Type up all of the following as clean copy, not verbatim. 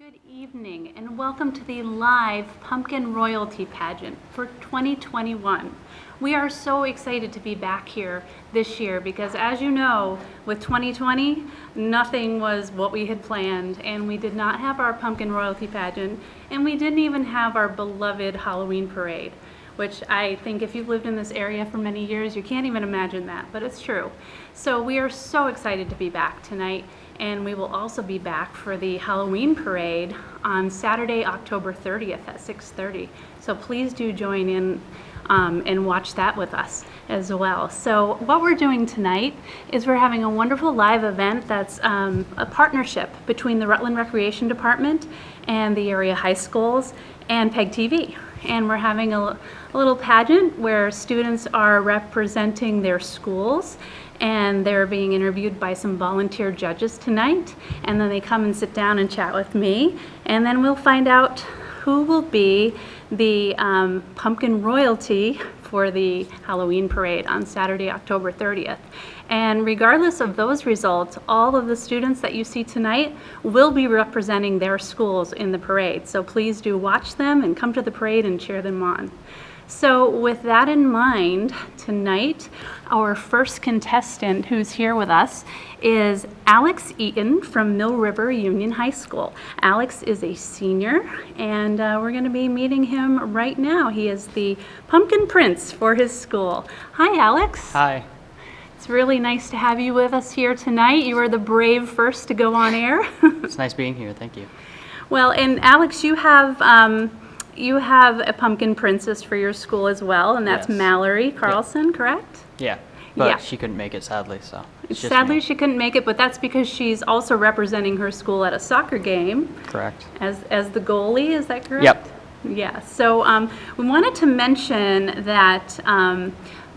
Good evening and welcome to the live Pumpkin Royalty Pageant for 2021. We are so excited to be back here this year because, as you know, with 2020, nothing was what we had planned, and we did not have our Pumpkin Royalty Pageant, and we didn't even have our beloved Halloween parade, which I think if you've lived in this area for many years, you can't even imagine that, but it's true. So we are so excited to be back tonight. And we will also be back for the Halloween parade on Saturday, October 30th at 6:30. So please do join in and watch that with us as well. So what we're doing tonight is we're having a wonderful live event that's a partnership between the Rutland Recreation Department and the area high schools and PEG TV. And we're having a little pageant where students are representing their schools, and they're being interviewed by some volunteer judges tonight, and then they come and sit down and chat with me, and then we'll find out who will be the pumpkin royalty for the Halloween parade on Saturday, October 30th. And regardless of those results, all of the students that you see tonight will be representing their schools in the parade. So please do watch them and come to the parade and cheer them on. So with that in mind, tonight, our first contestant who's here with us is Alex Eaton from Mill River Union High School. Alex is a senior, and we're going to be meeting him right now. He is the Pumpkin Prince for his school. Hi, Alex. Hi. It's really nice to have you with us here tonight. You were the brave first to go on air. It's nice being here. Thank you. Well, and Alex, you have a pumpkin princess for your school as well, and that's Yes. Mallory Carlson, correct? Yeah, but Yeah. she couldn't make it, sadly, so it's just Sadly, me. she couldn't make it, but that's because she's also representing her school at a soccer game Correct. as the goalie. Is that correct? Yep. Yeah. So we wanted to mention that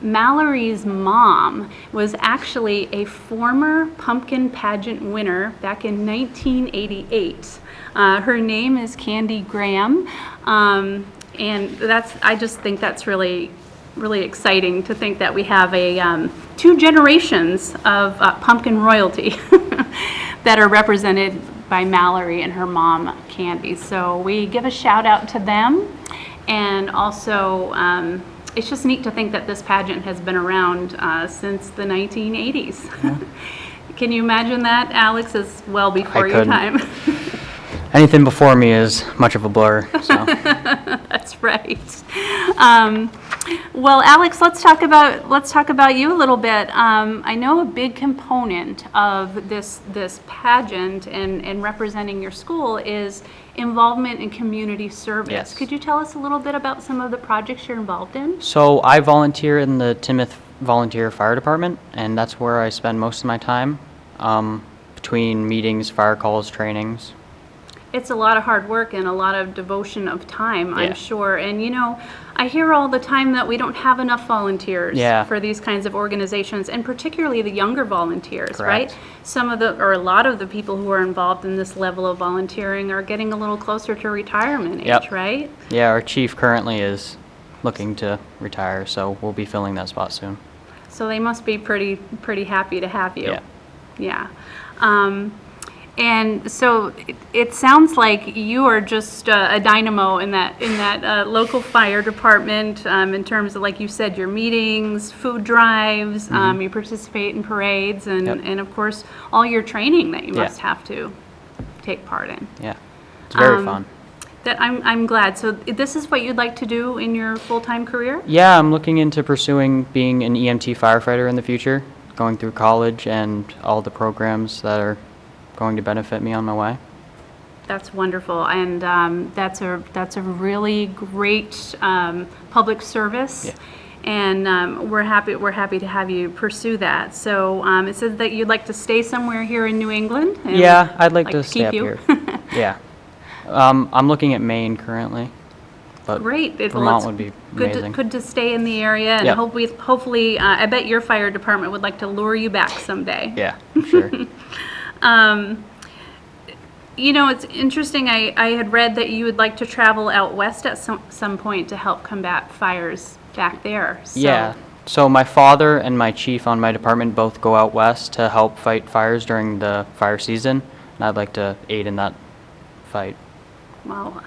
Mallory's mom was actually a former pumpkin pageant winner back in 1988. Her name is Candy Graham, and I just think that's really exciting to think that we have a two generations of pumpkin royalty that are represented by Mallory and her mom, Candy. So we give a shout out to them, and also it's just neat to think that this pageant has been around since the 1980s. Yeah. Can you imagine that, Alex, is well before your time? Anything before me is much of a blur, so. That's right. Well, Alex, let's talk about you a little bit. I know a big component of this pageant and representing your school is involvement in community service. Yes. Could you tell us a little bit about some of the projects you're involved in? So I volunteer in the Timoth Volunteer Fire Department, and that's where I spend most of my time, between meetings, fire calls, trainings. It's a lot of hard work and a lot of devotion of time, Yeah. I'm sure. And I hear all the time that we don't have enough volunteers for these kinds of organizations, and particularly the younger volunteers, Correct. right? A lot of the people who are involved in this level of volunteering are getting a little closer to retirement age, Yep. right? Yeah, our chief currently is looking to retire, so we'll be filling that spot soon. So they must be pretty happy to have you. Yeah. Yeah. And so it sounds like you are just a dynamo in that local fire department, in terms of, like you said, your meetings, food drives, you participate in parades, and of course all your training that you must have to take part in. Yeah, it's very fun. That I'm glad. So this is what you'd like to do in your full-time career? Yeah, I'm looking into pursuing being an EMT firefighter in the future, going through college and all the programs that are going to benefit me on my way. That's wonderful, and that's a really great public service. Yeah. And we're happy to have you pursue that. So it says that you'd like to stay somewhere here in New England. And Yeah, I'd like to stay keep up you. here. Yeah, I'm looking at Maine currently, but Great. Vermont would be amazing. Good to stay in the area, and Yep. hopefully, I bet your fire department would like to lure you back someday. Yeah, sure. It's interesting. I had read that you would like to travel out west at some point to help combat fires back there. So. Yeah, so my father and my chief on my department both go out west to help fight fires during the fire season, and I'd like to aid in that fight. Well,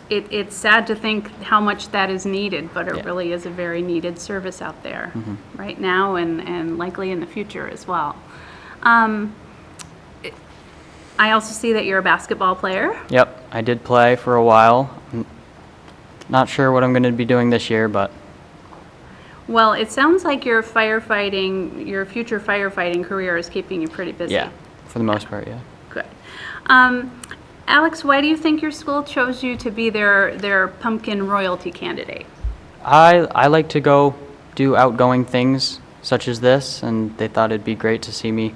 it's sad to think how much that is needed, but it Yeah. really is a very needed service out there Mhm. right now and likely in the future as well. I also see that you're a basketball player. Yep, I did play for a while. Not sure what I'm going to be doing this year, but Well, it sounds like your future firefighting career is keeping you pretty busy. yeah, for the most part, yeah. Good. Alex, why do you think your school chose you to be their pumpkin royalty candidate? I like to go do outgoing things such as this, and they thought it'd be great to see me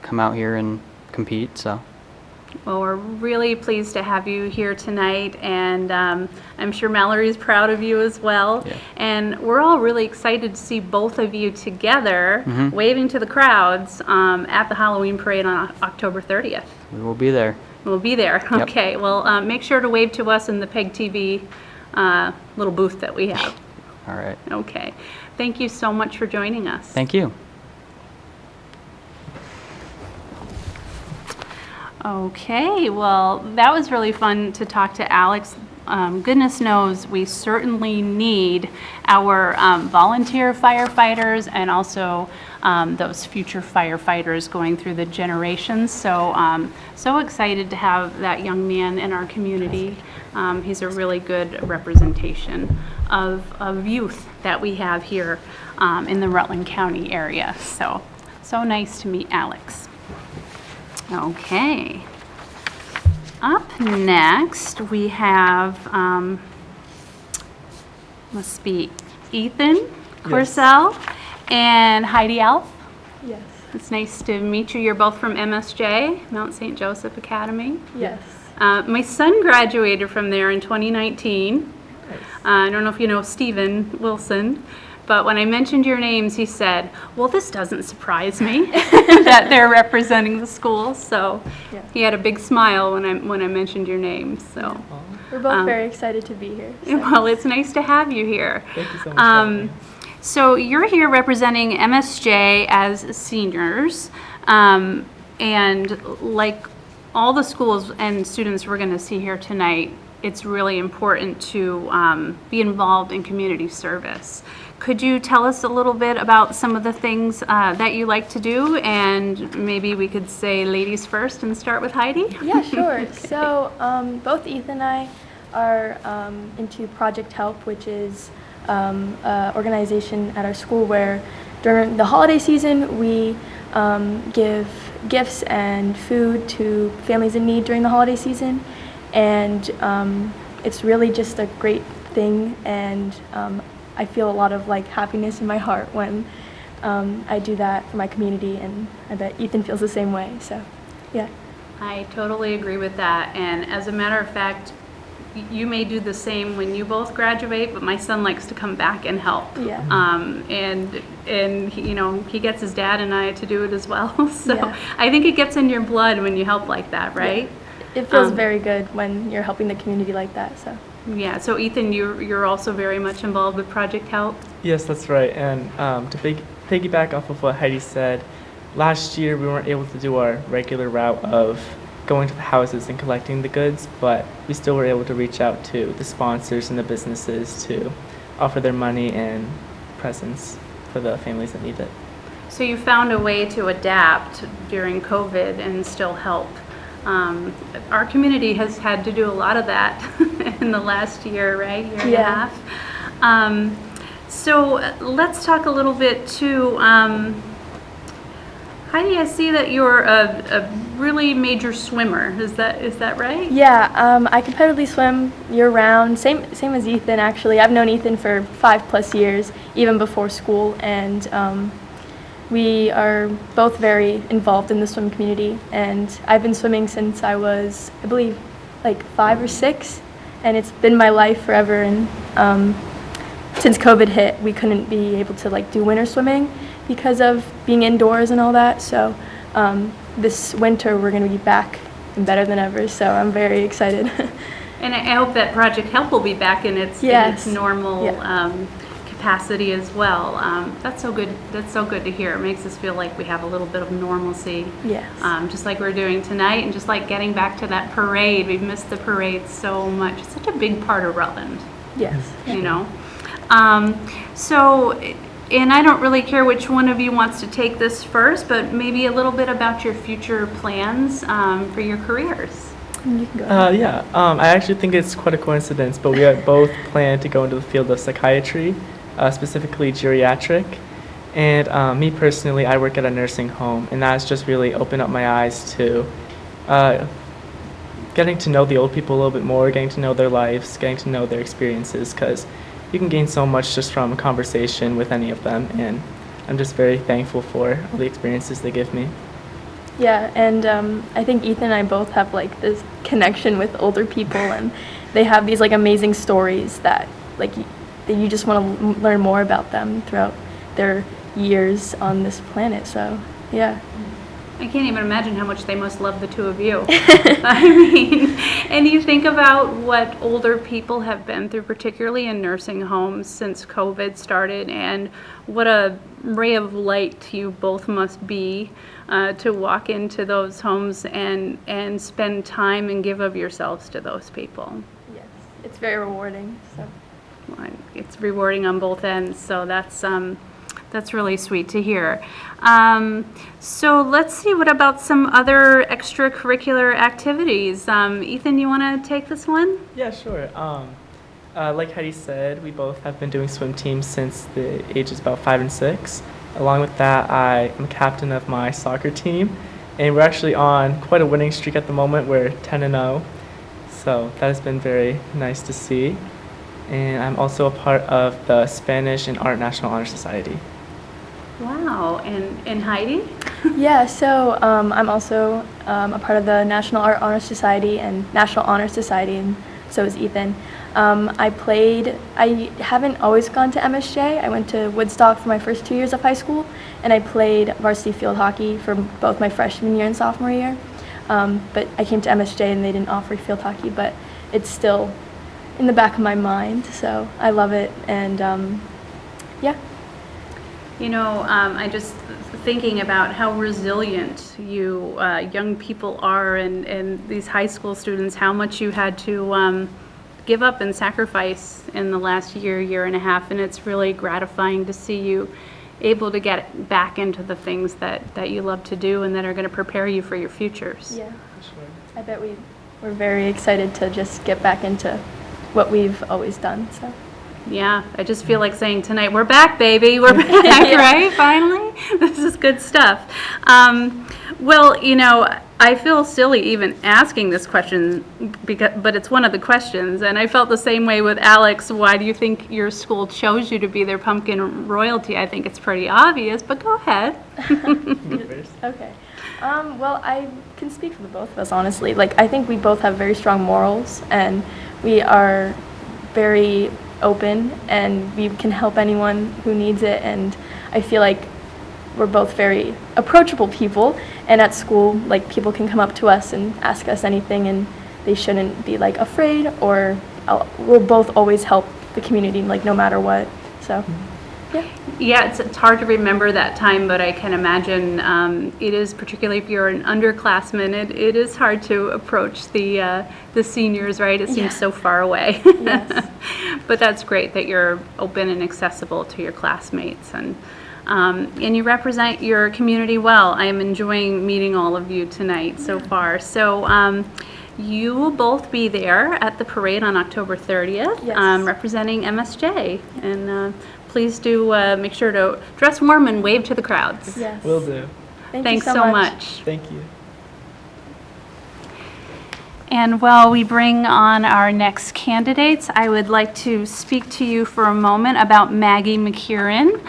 come out here and compete, so. Well, we're really pleased to have you here tonight, and I'm sure Mallory's proud of you as well. Yeah. And we're all really excited to see both of you together Mhm. waving to the crowds at the Halloween parade on October 30th. We will be there. We'll be there. Yep. Okay, well, make sure to wave to us in the PEG TV little booth that we have. All right. Okay. Thank you so much for joining us. Thank you. Okay, well, that was really fun to talk to Alex. Goodness knows we certainly need our volunteer firefighters and also those future firefighters going through the generations. So, so excited to have that young man in our community. He's a really good representation of youth that we have here in the Rutland County area. So, so nice to meet Alex. Okay. Up next, we have, must be Eaton, Curcell, and Heidi Alf. Yes. It's nice to meet you. You're both from MSJ, Mount St. Joseph Academy. Yes. My son graduated from there in 2019. Nice. I don't know if you know Stephen Wilson, but when I mentioned your names, he said, well, this doesn't surprise me that they're representing the school. So Yeah. he had a big smile when I mentioned your names. So, We're both very excited to be here. so- well, it's nice to have you here. Thank you so much. for having me. So you're here representing MSJ as seniors, and like all the schools and students we're going to see here tonight, it's really important to be involved in community service. Could you tell us a little bit about some of the things that you like to do, and maybe we could say ladies first and start with Heidi? Yeah, sure. So both Ethan and I are into Project Help, which is an organization at our school where during the holiday season we give gifts and food to families in need during the holiday season, and it's really just a great thing, and I feel a lot of like happiness in my heart when I do that for my community, and I bet Ethan feels the same way. So, yeah. I totally agree with that, and as a matter of fact, you may do the same when you both graduate, but my son likes to come back and help. Yeah. And he, you know, he gets his dad and I to do it as well. So Yeah. I think it gets in your blood when you help like that, right? It feels very good when you're helping the community like that. So. Yeah. So Ethan, you're also very much involved with Project Help. Yes, that's right. And to piggyback off of what Heidi said, last year we weren't able to do our regular route of going to the houses and collecting the goods, but we still were able to reach out to the sponsors and the businesses to offer their money and presents for the families that need it. So you found a way to adapt during COVID and still help. Our community has had to do a lot of that in the last year, right? Year and a Yeah. half. So let's talk a little bit too. Heidi, I see that you're a really major swimmer. Is that right? Yeah, I competitively swim year-round. Same as Ethan, actually. I've known Ethan for 5+ years, even before school, and we are both very involved in the swim community. And I've been swimming since I was, I believe, like 5 or 6, and it's been my life forever. And since COVID hit, we couldn't be able to like do winter swimming because of being indoors and all that. So this winter we're going to be back and better than ever. So I'm very excited. And I hope that Project Help will be back in its Yes. normal Yeah. capacity as well. That's so good. That's so good to hear. It makes us feel like we have a little bit of normalcy. Yes. Just like we're doing tonight, and just like getting back to that parade. We've missed the parade so much. It's such a big part of Rutland. Yes. You know. So, and I don't really care which one of you wants to take this first, but maybe a little bit about your future plans for your careers. You can go. Yeah, I actually think it's quite a coincidence, but we have both planned to go into the field of psychiatry, specifically geriatric. And me personally, I work at a nursing home, and that's just really opened up my eyes to getting to know the old people a little bit more, getting to know their lives, getting to know their experiences, because you can gain so much just from a conversation with any of them, and I'm just very thankful for all the experiences they give me. Yeah, and I think Ethan and I both have like this connection with older people, and they have these like amazing stories that like that you just want to learn more about them throughout their years on this planet. So yeah. I can't even imagine how much they must love the two of you. I mean, and you think about what older people have been through, particularly in nursing homes since COVID started, and what a ray of light you both must be to walk into those homes and spend time and give of yourselves to those people. Yes, it's very rewarding. So. It's rewarding on both ends, so that's really sweet to hear. So let's see, what about some other extracurricular activities? Ethan, you want to take this one? Yeah, sure. Like Heidi said, we both have been doing swim teams since the ages about 5 and 6. Along with that, I am captain of my soccer team, and we're actually on quite a winning streak at the moment. We're 10-0, so that has been very nice to see. And I'm also a part of the Spanish and Art National Honor Society. Wow, and Heidi? Yeah, so I'm also a part of the National Art Honor Society and National Honor Society, and so is Ethan. I haven't always gone to MSJ. I went to Woodstock for my first 2 years of high school, and I played varsity field hockey for both my freshman year and sophomore year. But I came to MSJ and they didn't offer field hockey, but it's still in the back of my mind, so I love it, and yeah. You know, I just thinking about how resilient you young people are, and these high school students, how much you had to give up and sacrifice in the last year and a half, and it's really gratifying to see you able to get back into the things that you love to do and that are going to prepare you for your futures. Yeah, For sure. I bet we're very excited to just get back into what we've always done, so. Yeah, I just feel like saying tonight, we're back, baby, we're back, right? Finally? This is good stuff. Well, you know, I feel silly even asking this question, but it's one of the questions, and I felt the same way with Alex. Why do you think your school chose you to be their pumpkin royalty? I think it's pretty obvious, but go ahead. Okay. Well, I can speak for the both of us, honestly. Like, I think we both have very strong morals, and we are very open, and we can help anyone who needs it, and I feel like we're both very approachable people, and at school, like, people can come up to us and ask us anything, and they shouldn't be like afraid, or we'll both always help the community, like, no matter what. So yeah. Yeah, it's hard to remember that time, but I can imagine it is, particularly if you're an underclassman, it is hard to approach the seniors, right? It seems so far away. Yes. But that's great that you're open and accessible to your classmates, and you represent your community well. I am enjoying meeting all of you tonight so far. So you will both be there at the parade on October 30th, Yes. representing MSJ, and please do make sure to dress warm and wave to the crowds. Yes. Will do. Thanks you so much. Thank you. And while we bring on our next candidates, I would like to speak to you for a moment about Maggie Mccurran.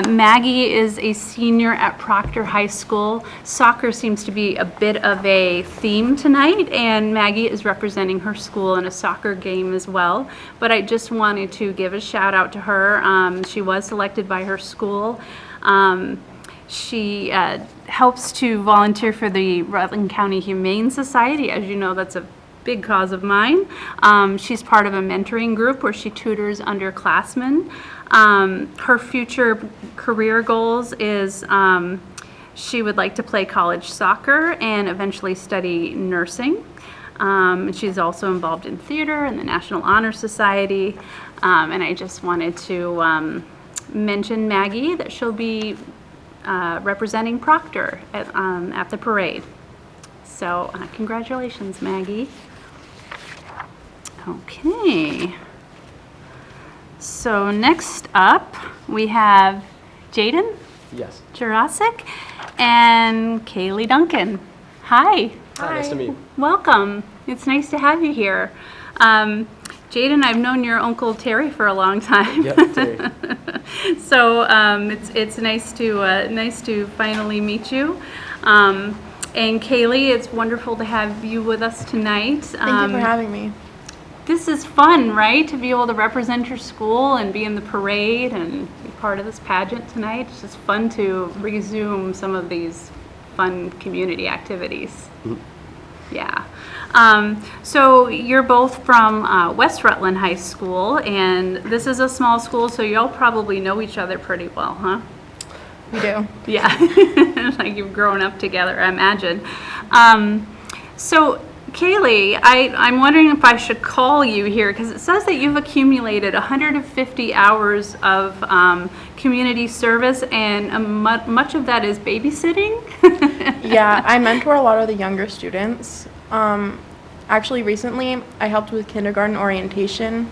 Maggie is a senior at Proctor High School. Soccer seems to be a bit of a theme tonight, and Maggie is representing her school in a soccer game as well. But I just wanted to give a shout out to her. She was selected by her school. She helps to volunteer for the Rutland County Humane Society. As you know, that's a big cause of mine. She's part of a mentoring group where she tutors underclassmen. Her future career goals is she would like to play college soccer and eventually study nursing. And she's also involved in theater and the National Honor Society. And I just wanted to mention Maggie, that she'll be representing Proctor at the parade. So congratulations, Maggie. Okay. So next up, we have Jaden Yes. Jurasic and Kaylee Duncan. Hi. Hi. Nice to meet you. Welcome. It's nice to have you here. Jaden, I've known your Uncle Terry for a long time. Yep, Terry. So it's nice to finally meet you. And Kaylee, it's wonderful to have you with us tonight. Thank you for having me. This is fun, right? To be able to represent your school and be in the parade and be part of this pageant tonight. It's just fun to resume some of these fun community activities. Mm-hmm. Yeah. So you're both from West Rutland High School, and this is a small school, so y'all probably know each other pretty well, huh? We do. Yeah. Like you've grown up together, I imagine. So Kaylee, I'm wondering if I should call you here, because it says that you've accumulated 150 hours of community service, and much of that is babysitting. Yeah, I mentor a lot of the younger students. Actually, recently, I helped with kindergarten orientation.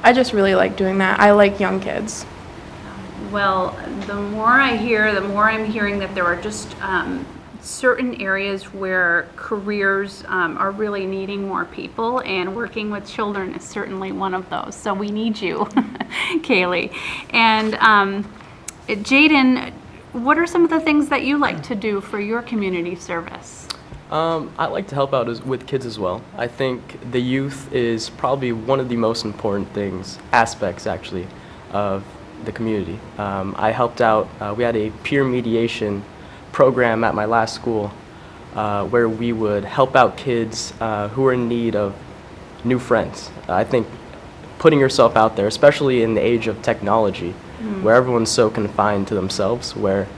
I just really like doing that. I like young kids. Well, the more I hear, the more I'm hearing that there are just certain areas where careers are really needing more people, and working with children is certainly one of those. So we need you, Kaylee. And Jaden, what are some of the things that you like to do for your community service? I like to help out with kids as well. I think the youth is probably one of the most important aspects actually, of the community. I helped out, we had a peer mediation program at my last school where we would help out kids who are in need of new friends. I think putting yourself out there, especially in the age of technology, where everyone's so confined to themselves, where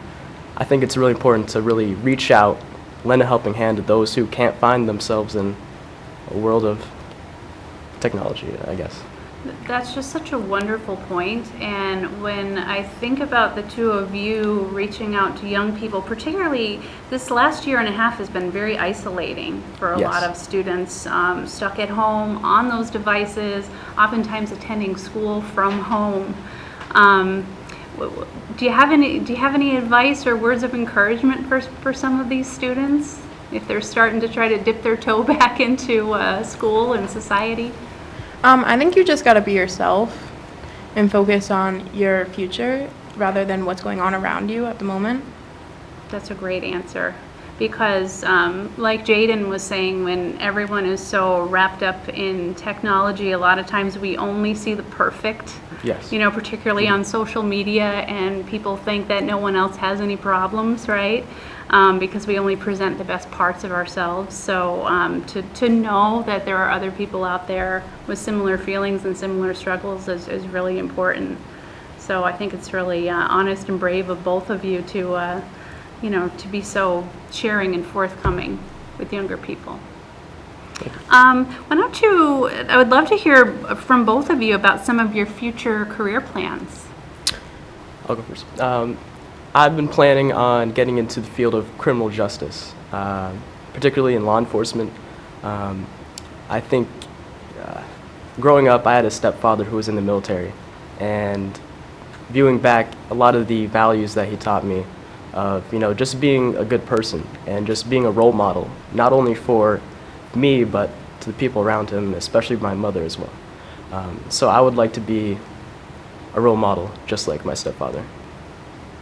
I think it's really important to really reach out, lend a helping hand to those who can't find themselves in a world of technology, I guess. That's just such a wonderful point. And when I think about the two of you reaching out to young people, particularly this last year and a half has been very isolating for a lot of students, stuck at home on those devices, oftentimes attending school from home. Do you have any advice or words of encouragement for some of these students if they're starting to try to dip their toe back into school and society? I think you just got to be yourself and focus on your future rather than what's going on around you at the moment. That's a great answer, because like Jaden was saying, when everyone is so wrapped up in technology, a lot of times we only see the perfect. Yes. You know, particularly on social media, and people think that no one else has any problems, right? Because we only present the best parts of ourselves. So to know that there are other people out there with similar feelings and similar struggles is really important. So I think it's really honest and brave of both of you to, to be so sharing and forthcoming with younger people. Why don't you, I would love to hear from both of you about some of your future career plans. I'll go first. I've been planning on getting into the field of criminal justice, particularly in law enforcement. I think growing up, I had a stepfather who was in the military, and viewing back a lot of the values that he taught me of, just being a good person and just being a role model, not only for me, but to the people around him, especially my mother as well. So I would like to be a role model, just like my stepfather.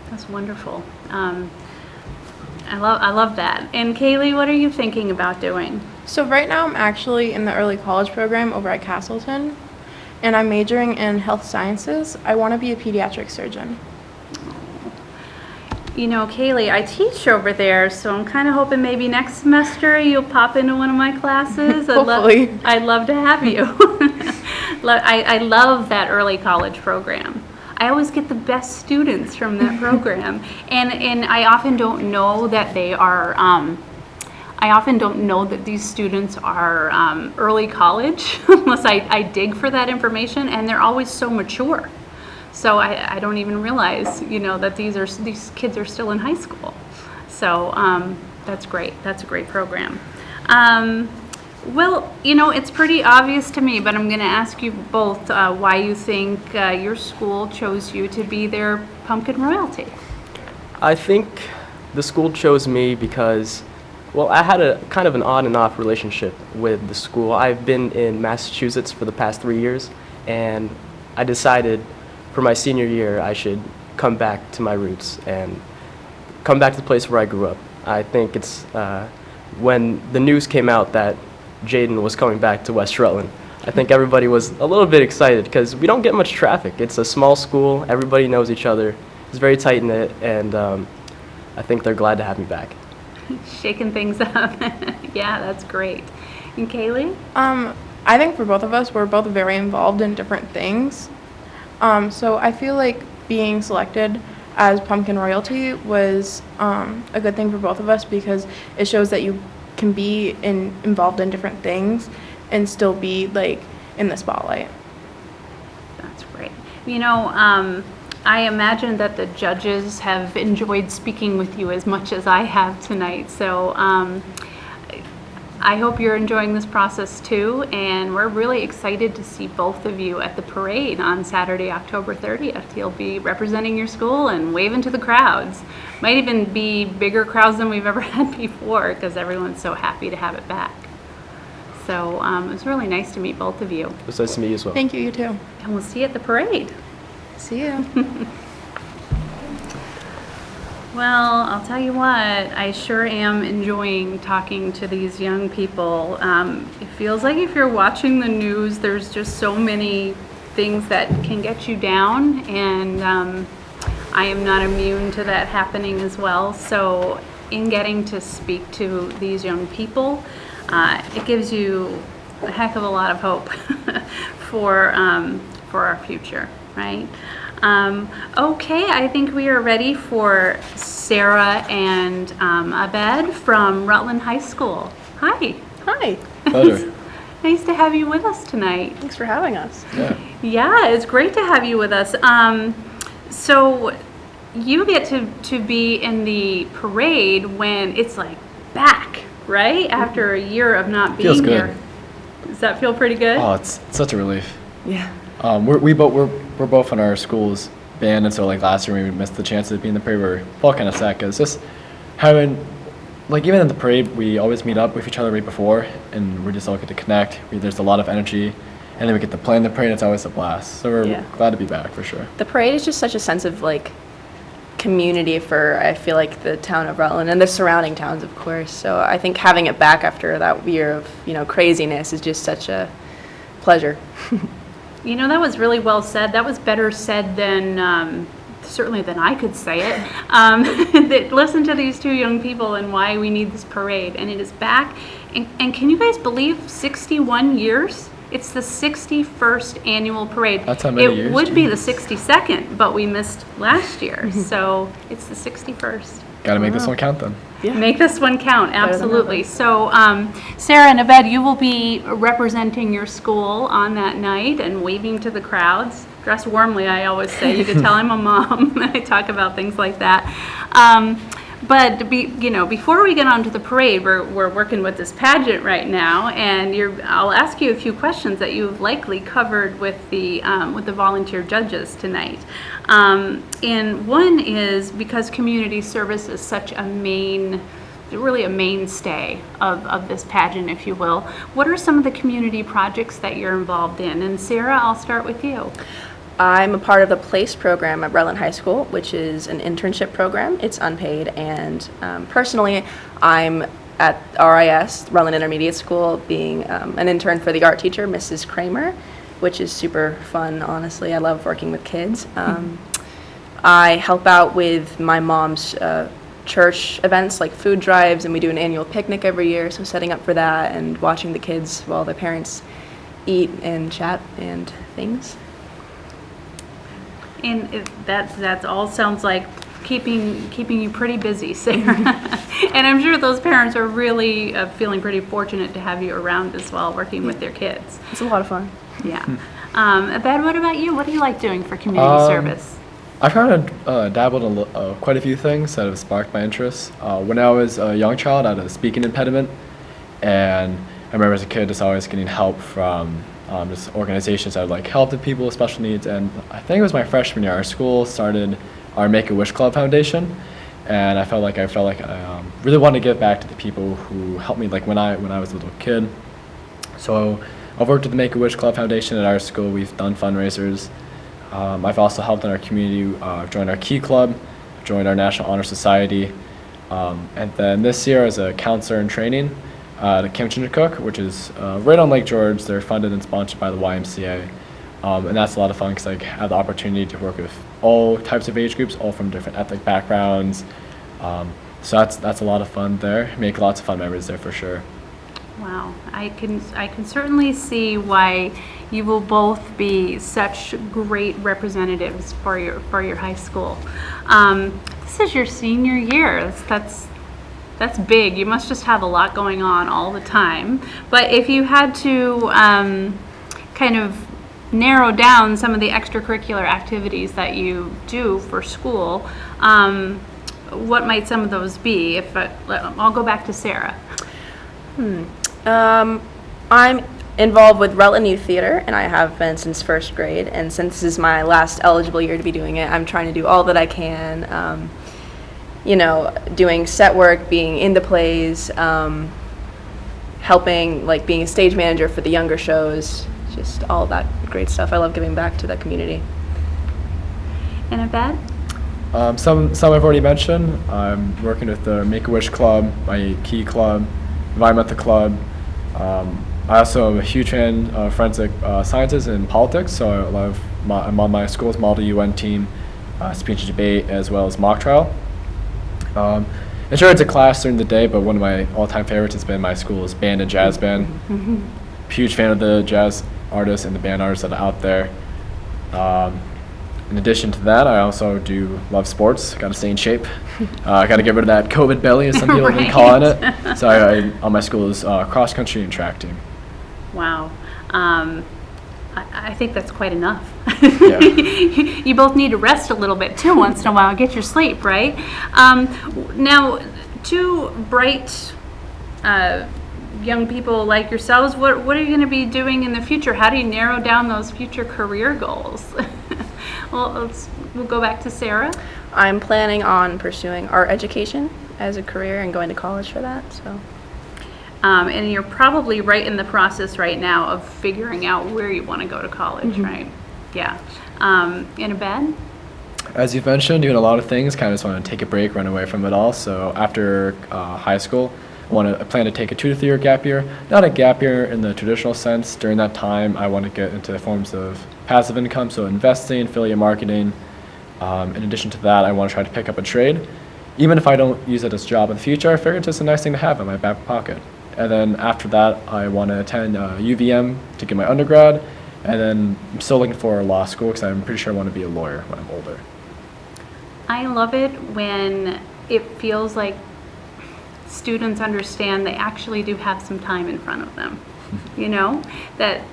That's wonderful. I love that. And Kaylee, what are you thinking about doing? So right now I'm actually in the early college program over at Castleton, and I'm majoring in health sciences. I want to be a pediatric surgeon. You know, Kaylee, I teach over there, so I'm kind of hoping maybe next semester you'll pop into one of my classes. Hopefully. I'd love to have you. I love that early college program. I always get the best students from that program, and I often don't know that they are. I often don't know that these students are early college unless I dig for that information, and they're always so mature. So I don't even realize, you know, that these kids are still in high school. So that's great. That's a great program. Well, you know, it's pretty obvious to me, but I'm going to ask you both why you think your school chose you to be their pumpkin royalty. I think the school chose me because, well, I had a kind of an on and off relationship with the school. I've been in Massachusetts for the past 3 years, and I decided for my senior year I should come back to my roots and come back to the place where I grew up. I think it's when the news came out that Jaden was coming back to West Rutland, I think everybody was a little bit excited because we don't get much traffic. It's a small school, everybody knows each other, it's very tight-knit, and I think they're glad to have me back. Shaking things up. Yeah, that's great. And Kaylee? I think for both of us, we're both very involved in different things. So I feel like being selected as pumpkin royalty was a good thing for both of us because it shows that you can be involved in different things and still be like in the spotlight. That's great. You know, I imagine that the judges have enjoyed speaking with you as much as I have tonight. So I hope you're enjoying this process too, and we're really excited to see both of you at the parade on Saturday, October 30th. You'll be representing your school and waving to the crowds. Might even be bigger crowds than we've ever had before because everyone's so happy to have it back. So it was really nice to meet both of you. It was nice to meet you as well. Thank you, you too. And we'll see you at the parade. See you. Well, I'll tell you what, I sure am enjoying talking to these young people. It feels like if you're watching the news, there's just so many things that can get you down, and I am not immune to that happening as well. So in getting to speak to these young people, it gives you a heck of a lot of hope for our future, right? Okay, I think we are ready for Sarah and Abed from Rutland High School. Hi. Hi. Pleasure. Nice to have you with us tonight. Thanks for having us. Yeah. Yeah, it's great to have you with us. So you get to be in the parade when it's like back, right? After a year of not being Feels good. here. Does that feel pretty good? Oh, it's such a relief. Yeah. We're both in our school's band, and so like last year when we missed the chance to be in the parade, we're all kind of sad because just having, like even in the parade, we always meet up with each other right before, and we just all get to connect. There's a lot of energy, and then we get to play in the parade. It's always a blast. So we're glad to be back for sure. The parade is just such a sense of like community for, I feel like, the town of Rutland and the surrounding towns, of course. So I think having it back after that year of, you know, craziness is just such a pleasure. You know, that was really well said. That was better said than, certainly than I could say it. Listen to these two young people and why we need this parade. And it is back. And can you guys believe 61 years? It's the 61st annual parade. That's how many years? It would be the 62nd, but we missed last year. So it's the 61st. Got to make this one count then. Yeah. Make this one count, Better than absolutely. So, Sarah and Abed, you will be representing your school on that night and waving to the crowds. Dress warmly, I always say. You can tell I'm a mom. I talk about things like that. But before we get on to the parade, we're working with this pageant right now, and I'll ask you a few questions that you've likely covered with the volunteer judges tonight. And one is because community service is such really a mainstay of this pageant, if you will. What are some of the community projects that you're involved in? And Sarah, I'll start with you. I'm a part of the PLACE program at Rutland High School, which is an internship program. It's unpaid, and personally, I'm at RIS, Rutland Intermediate School, being an intern for the art teacher, Mrs. Kramer, which is super fun, honestly. I love working with kids. I help out with my mom's church events like food drives, and we do an annual picnic every year, so setting up for that and watching the kids while their parents eat and chat and things. And that all sounds like keeping you pretty busy, Sarah. And I'm sure those parents are really feeling pretty fortunate to have you around as well, working with their kids. It's a lot of fun. Yeah. Abed, what about you? What do you like doing for community service? I've kind of dabbled in quite a few things that have sparked my interest. When I was a young child, I had a speaking impediment, and I remember as a kid just always getting help from just organizations that like help the people with special needs. And I think it was my freshman year, our school started our Make-A-Wish Club Foundation, and I felt like I really wanted to give back to the people who helped me like when I was a little kid. So I've worked with the Make-A-Wish Club Foundation at our school. We've done fundraisers. I've also helped in our community, joined our Key Club, joined our National Honor Society, and then this year as a counselor in training at Camp Cook, which is right on Lake George. They're funded and sponsored by the YMCA, and that's a lot of fun because I have the opportunity to work with all types of age groups, all from different ethnic backgrounds. So that's a lot of fun there. Make lots of fun memories there for sure. Wow, I can certainly see why you will both be such great representatives for your high school. This is your senior year. That's big. You must just have a lot going on all the time. But if you had to kind of narrow down some of the extracurricular activities that you do for school, what might some of those be? I'll go back to Sarah. I'm involved with Rutland Youth Theater, and I have been since first grade. And since this is my last eligible year to be doing it, I'm trying to do all that I can. Doing set work, being in the plays, helping, like being a stage manager for the younger shows, just all that great stuff. I love giving back to the community. And Abed? Some I've already mentioned. I'm working with the Make-A-Wish Club, my Key Club, Environmental Club. I also am a huge fan of forensic sciences and politics, so I'm on my school's Model UN team, speech and debate, as well as mock trial. And sure, it's a class during the day, but one of my all-time favorites has been my school's band and jazz band. Huge fan of the jazz artists and the band artists that are out there. In addition to that, I also do love sports. Got to stay in shape. Got to get rid of that COVID belly, as some people have been calling it. So I on my school's cross country and track team. Wow. I think that's quite enough. Yeah. You both need to rest a little bit too once in a while, get your sleep, right? Now, two bright young people like yourselves, what are you going to be doing in the future? How do you narrow down those future career goals? Well, we'll go back to Sarah. I'm planning on pursuing art education as a career and going to college for that. So. And you're probably right in the process right now of figuring out where you want to go to college, right? Yeah. In Abed? As you've mentioned, doing a lot of things, kind of just want to take a break, run away from it all. So after high school, I plan to take a 2 to 3 year gap year. Not a gap year in the traditional sense. During that time, I want to get into forms of passive income, so investing, affiliate marketing. In addition to that, I want to try to pick up a trade. Even if I don't use it as a job in the future, I figure it's just a nice thing to have in my back pocket. And then after that, I want to attend UVM to get my undergrad. And then I'm still looking for law school because I'm pretty sure I want to be a lawyer when I'm older. I love it when it feels like students understand they actually do have some time in front of them. That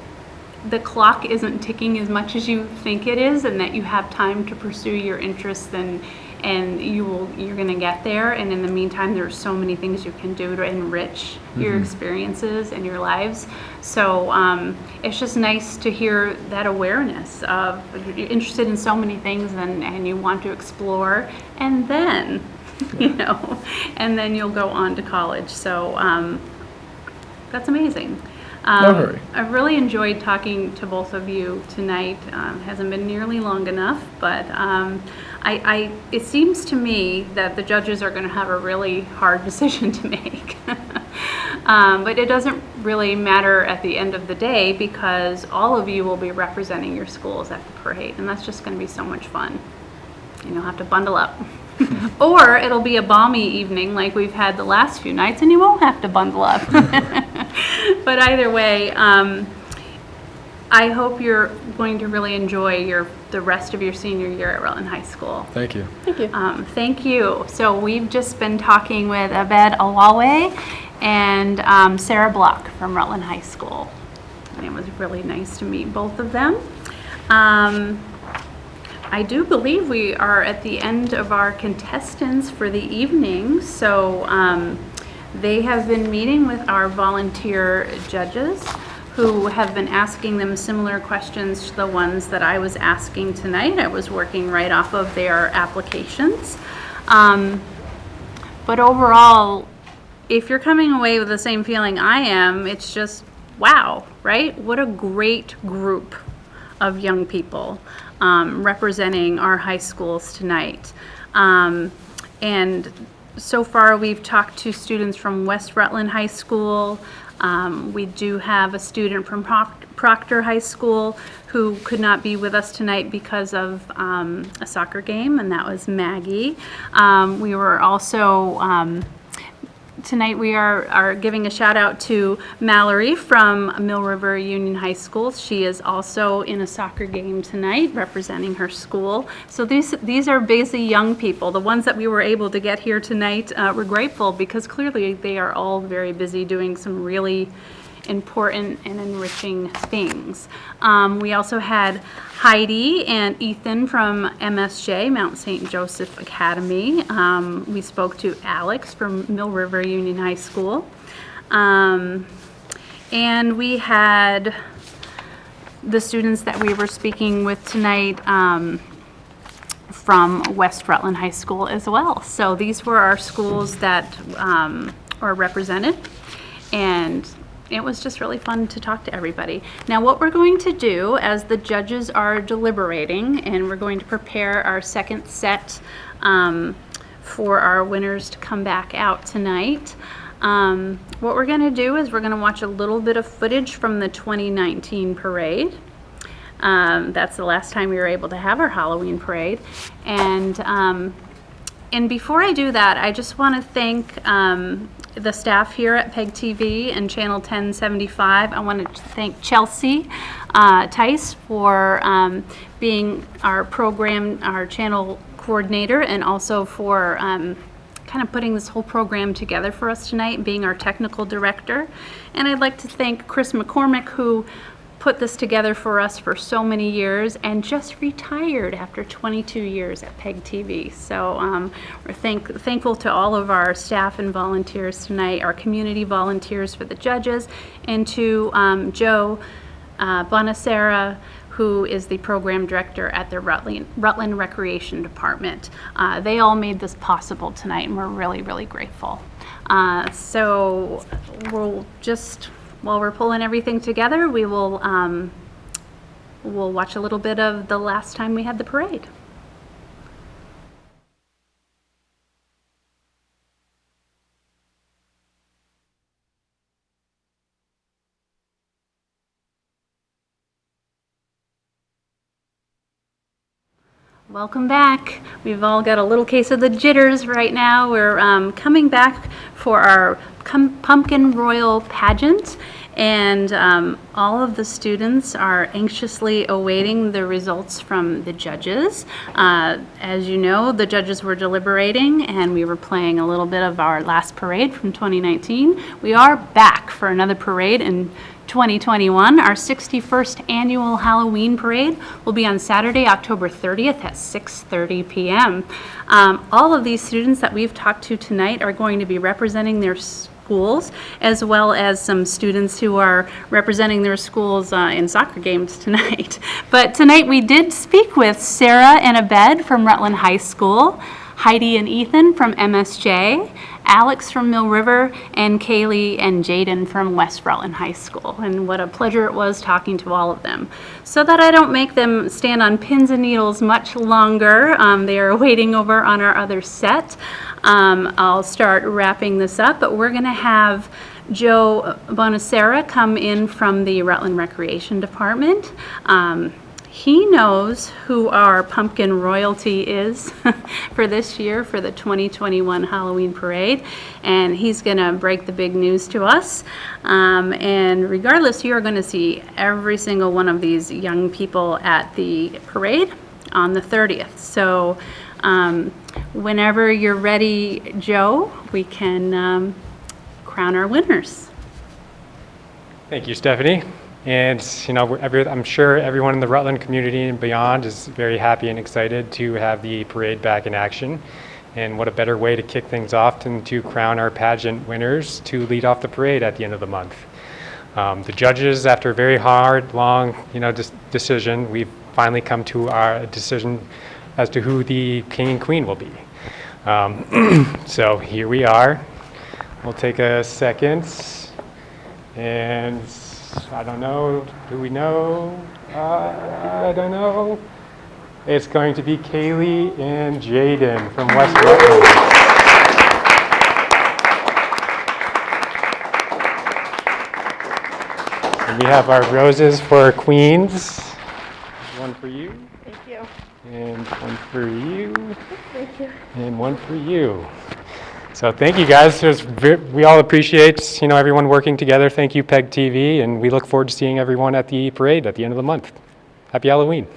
the clock isn't ticking as much as you think it is, and that you have time to pursue your interests, and you're going to get there. And in the meantime, there's so many things you can do to enrich your experiences and your lives. So it's just nice to hear that awareness of you're interested in so many things and you want to explore, and then and then you'll go on to college. So that's amazing. No hurry. I've really enjoyed talking to both of you tonight. Hasn't been nearly long enough, but it seems to me that the judges are going to have a really hard decision to make. But it doesn't really matter at the end of the day because all of you will be representing your schools at the parade, and that's just going to be so much fun. and you'll have to bundle up. Or it'll be a balmy evening like we've had the last few nights, and you won't have to bundle up. But either way, I hope you're going to really enjoy the rest of your senior year at Rutland High School. Thank you. Thank you. Thank you. So we've just been talking with Abed Alawe and Sarah Block from Rutland High School. And it was really nice to meet both of them. I do believe we are at the end of our contestants for the evening. So they have been meeting with our volunteer judges, who have been asking them similar questions to the ones that I was asking tonight. I was working right off of their applications. But overall, if you're coming away with the same feeling I am, it's just, wow, right? What a great group of young people representing our high schools tonight. And so far, we've talked to students from West Rutland High School. We do have a student from Proctor High School who could not be with us tonight because of a soccer game, and that was Maggie. We were also, tonight we are giving a shout out to Mallory from Mill River Union High School. She is also in a soccer game tonight representing her school. So these are busy young people. The ones that we were able to get here tonight, we're grateful because clearly they are all very busy doing some really important and enriching things. We also had Heidi and Eaton from MSJ, Mount St. Joseph Academy. We spoke to Alex from Mill River Union High School. And we had the students that we were speaking with tonight from West Rutland High School as well. So these were our schools that are represented, and it was just really fun to talk to everybody. Now what we're going to do as the judges are deliberating, and we're going to prepare our second set for our winners to come back out tonight. What we're going to do is we're going to watch a little bit of footage from the 2019 parade. That's the last time we were able to have our Halloween parade. And before I do that, I just want to thank the staff here at PEG TV and Channel 1075. I want to thank Chelsea Tice for being our channel coordinator, and also for kind of putting this whole program together for us tonight, being our technical director. And I'd like to thank Chris McCormick, who put this together for us for so many years and just retired after 22 years at PEG TV. So we're thankful to all of our staff and volunteers tonight, our community volunteers for the judges, and to Joe Bonacera, who is the program director at the Rutland Recreation Department. They all made this possible tonight, and we're really, really grateful. So we'll just, while we're pulling everything together, we'll watch a little bit of the last time we had the parade. Welcome back. We've all got a little case of the jitters right now. We're coming back for our Pumpkin Royal Pageant, and all of the students are anxiously awaiting the results from the judges. As you know, the judges were deliberating, and we were playing a little bit of our last parade from 2019. We are back for another parade in 2021. Our 61st annual Halloween parade will be on Saturday, October 30th at 6:30 p.m. All of these students that we've talked to tonight are going to be representing their schools, as well as some students who are representing their schools in soccer games tonight. But tonight we did speak with Sarah and Abed from Rutland High School, Heidi and Ethan from MSJ, Alex from Mill River, and Kaylee and Jaden from West Rutland High School. And what a pleasure it was talking to all of them. So that I don't make them stand on pins and needles much longer, they are waiting over on our other set. I'll start wrapping this up, but we're going to have Joe Bonacera come in from the Rutland Recreation Department. he knows who our pumpkin royalty is for this year for the 2021 Halloween parade, and he's going to break the big news to us. And regardless, you are going to see every single one of these young people at the parade on the 30th. So whenever you're ready, Joe, we can crown our winners. Thank you, Stephanie. And I'm sure everyone in the Rutland community and beyond is very happy and excited to have the parade back in action. And what a better way to kick things off than to crown our pageant winners to lead off the parade at the end of the month. The judges, after a very hard, long, decision, we've finally come to our decision as to who the king and queen will be. So here we are. We'll take a second, and I don't know. Do we know? I don't know. It's going to be Kaylee and Jaden from West Rutland. And we have our roses for queens. One for you. Thank you. And one for you. Thank you. And one for you. So thank you guys. We all appreciate everyone working together. Thank you, PEG TV, and we look forward to seeing everyone at the parade at the end of the month. Happy Halloween.